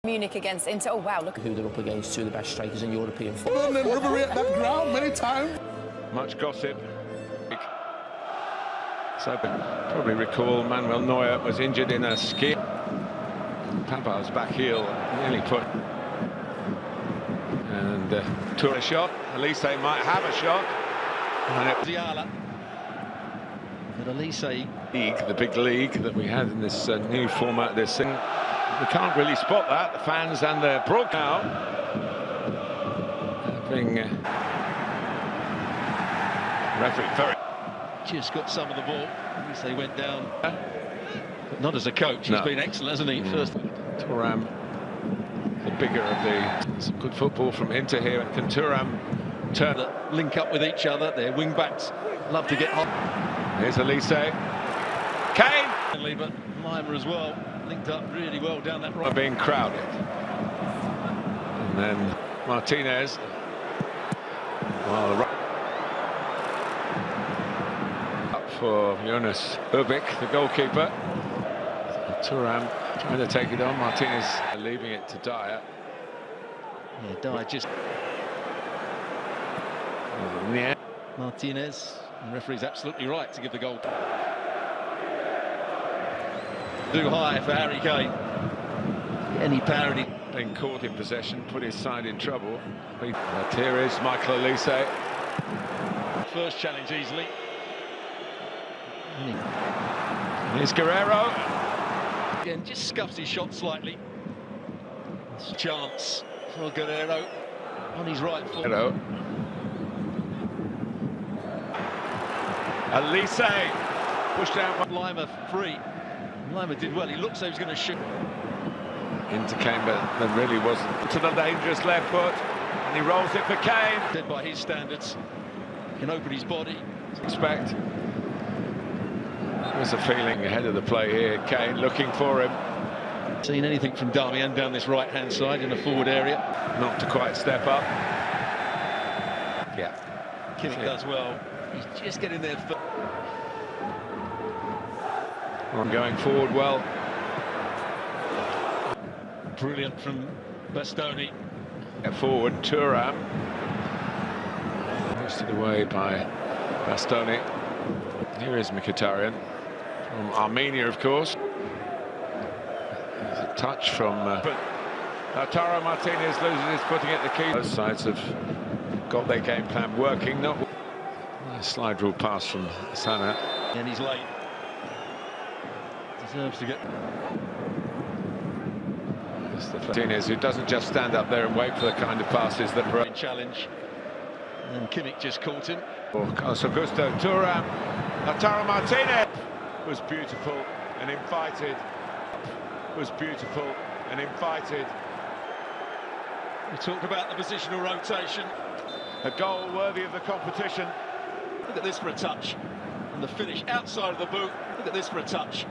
Munich against Inter. Oh wow, look who they're up against, two of the best strikers in European football. And then rubbery at that ground many times. Much gossip. So probably recall Manuel Neuer was injured in a ski. Pavard's back heel nearly put. And took a shot. Elise might have a shot. And it was Diala. But Elise league, the big league that we had in this new format. This thing, we can't really spot that. The fans and the broadcast having referee very just got some of the ball. Elise went down, but not as a coach. He's been excellent, hasn't he? First, Thuram, the bigger of the. Some good football from Inter here. Can Thuram turn that link up with each other? Their wing backs love to get hot. Here's Elise. Kane! But Lima as well, linked up really well down that right. Being crowded. And then Martinez. Well, up for Jonas Ubik, the goalkeeper. Thuram trying to take it on. Martinez leaving it to Dyer. Yeah, Dyer just... Yeah. Martinez. The referee's absolutely right to give the goal. Too high for Harry Kane. Any parity. Being caught in possession, put his side in trouble. But here is Michael Elise. First challenge easily. Here's Guerrero. Again, just scuffs his shot slightly. Chance for Guerrero on his right foot. Elise pushed out. Lima free. Lima did well. He looked so he was going to shoot. Into Kane, but there really wasn't. To the dangerous left foot, and he rolls it for Kane. Dead by his standards. He can open his body. Expect. There's a feeling ahead of the play here. Kane looking for him. Seen anything from Darmian down this right-hand side in the forward area. Not to quite step up. Yeah. Kimmich does well. He's just getting there. Going forward well. Brilliant from Bastoni. Get forward, Thuram. Posted away by Bastoni. Here is Mkhitaryan from Armenia, of course. There's a touch from. But Lautaro Martinez loses his footing at the key. Both sides have got their game plan working. Not a slide rule pass from Sana. And he's late. Deserves to get. Martinez, who doesn't just stand up there and wait for the kind of passes that challenge. And Kimmich just caught him. Carlos Augusto, Thuram, Lautaro Martinez was beautiful and invited. Was beautiful and invited. We talked about the positional rotation. A goal worthy of the competition. Look at this for a touch. And the finish outside of the boot. Look at this for a touch.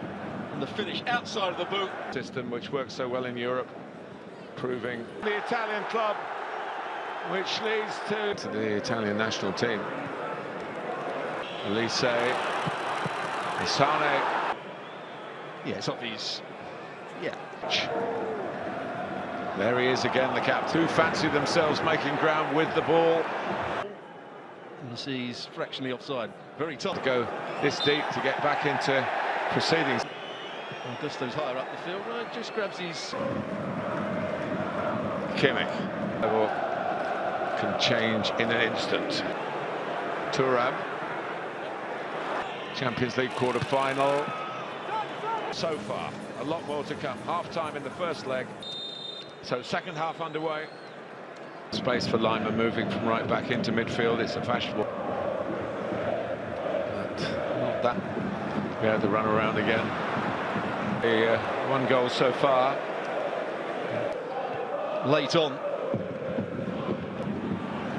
And the finish outside of the boot. System which works so well in Europe, proving the Italian club, which leads to the Italian national team. Elise, Sane. Yeah, it's obvious. Yeah. There he is again, the captain. Who fancy themselves making ground with the ball. You see he's fractionally offside. Very tough to go this deep to get back into proceedings. Augusto's higher up the field. Right, just grabs his. Kimmich can change in an instant. Thuram. Champions League quarter-final. So far, a lot more to come. Half-time in the first leg. So second half underway. Space for Lima moving from right back into midfield. It's a fashionable. But not that. We had the run around again. The one goal so far. Late on.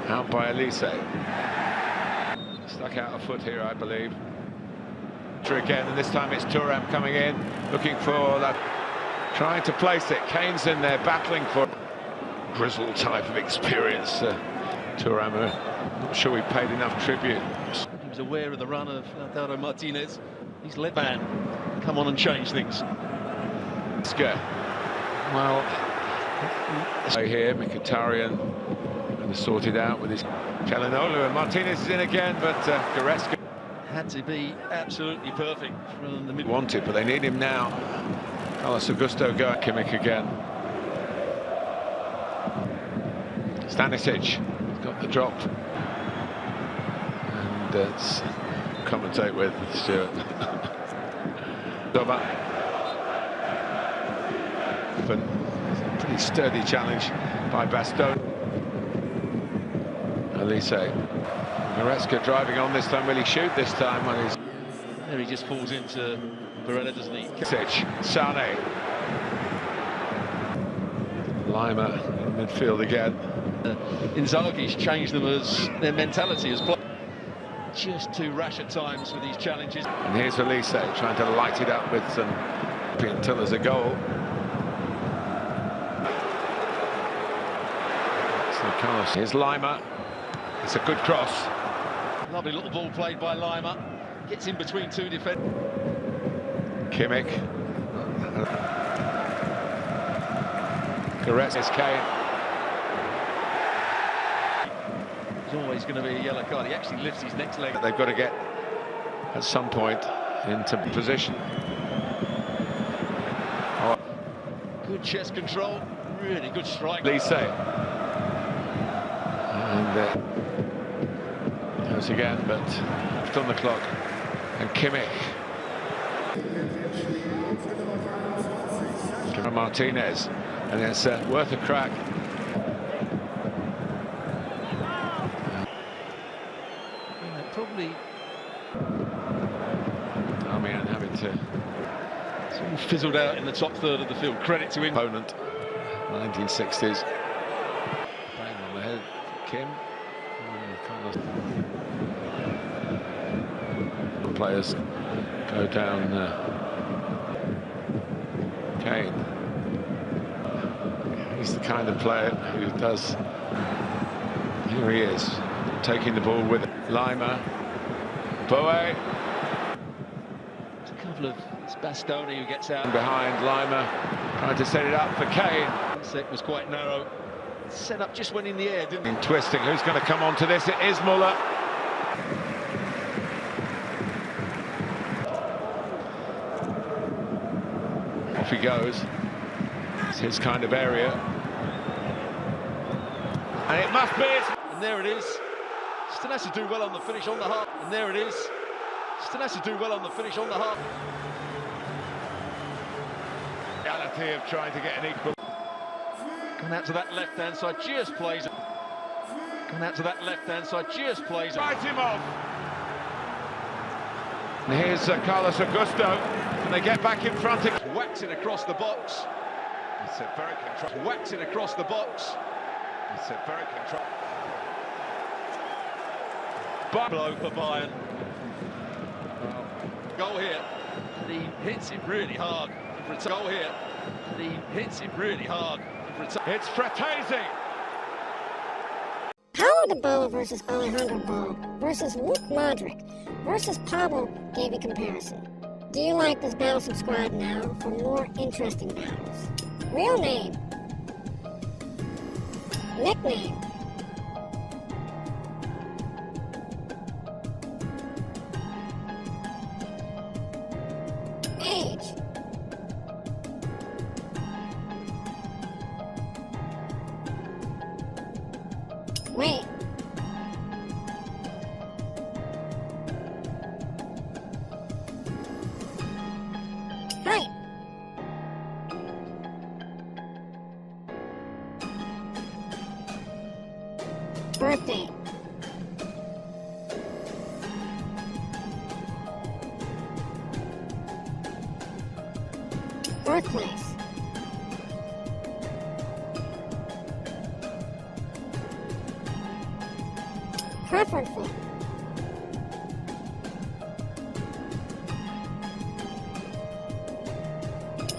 Out by Elise. Stuck out a foot here, I believe. Again, and this time it's Thuram coming in, looking for that. Trying to place it. Kane's in there battling for grizzled type of experience. Thuram, not sure we paid enough tribute. He was aware of the run of Lautaro Martinez. He's let come on and change things. Well, So here, Mkhitaryan going to sort it out with his Calhanoglu, and Martinez is in again, but Goretzka had to be absolutely perfect from the mid. wanted, but they need him now. Carlos Augusto going. Kimmich again. Stanisic got the drop, and it's commentate with Stuart. Doba. But pretty sturdy challenge by Bastoni. Elise. Goretzka driving on this time. Will he shoot this time when he's... There he just falls into Barella, doesn't he? Sane. Lima in midfield again. Inzaghi's changed them as their mentality as players. Just too rash at times with these challenges. And here's Elise trying to light it up with some... until there's a goal. So Carlos. Here's Lima. It's a good cross. Lovely little ball played by Lima. Gets in between two defenders. Kimmich. Goretzka. Kane. There's always going to be a yellow card. He actually lifts his next leg. They've got to get, at some point, into position. Oh. Good chest control. Really good strike. Elise. And goes again, but left on the clock. And Kimmich. Martinez. And it's worth a crack. Yeah, probably. Damian having to... It's all fizzled out in the top third of the field. Credit to him. Opponent. 1960s. Bang on the head. Kim. Players go down. Kane. He's the kind of player who does. Here he is, taking the ball with Lima. Boe. It's a couple of. It's Bastoni who gets out. Behind Lima, trying to set it up for Kane. The set was quite narrow. Set up just went in the air, didn't it? Twisting. Who's going to come on to this? It is Muller. Off he goes. It's his kind of area. And it must be. And there it is. Stanisic do well on the finish on the half. And there it is. Stanisic do well on the finish on the half. Reality of trying to get an equal. Coming out to that left-hand side, just plays it. Coming out to that left-hand side, just plays it. Fight him off. And here's Carlos Augusto. And they get back in front of... Whacks it across the box. It's a very control. Whacks it across the box. It's a very control. Blow for Bayern. Goal here. And he hits it really hard. Goal here. And he hits it really hard. It's Fratesi. Paulo Dybala versus Alejandro Ball versus Luke Modric versus Pablo gave a comparison. Do you like this battle? Subscribe now for more interesting battles. Real name. Nickname. Age. Weight. Height. Birthday. Birthplace. Preference.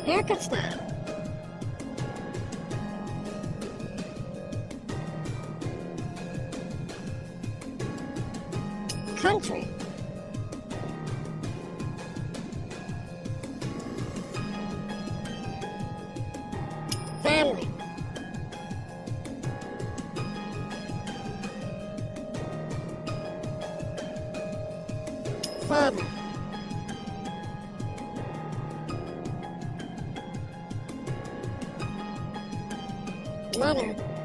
Haircut style. Country. Family. Father. Mother.